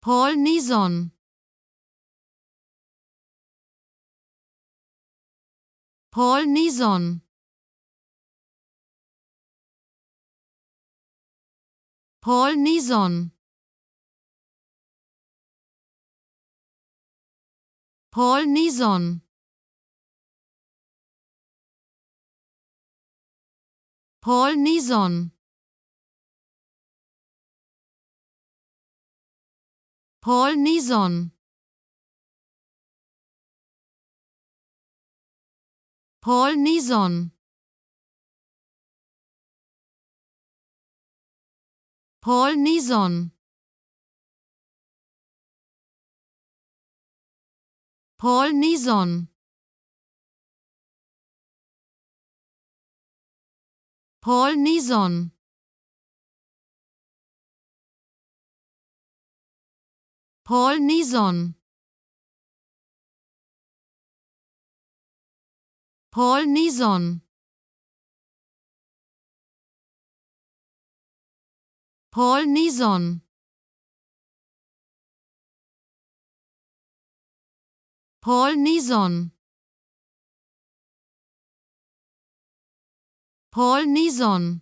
Paul Nizon. Paul Nizon. Paul Nizon. Paul Nizon. Paul Nizon. Paul Nizon. Paul Nizon. Paul Nizon. Paul Nizon. Paul Nizon. Paul Nizon. Paul Nizon. Paul Nizon. Paul Nizon. Paul Nizon.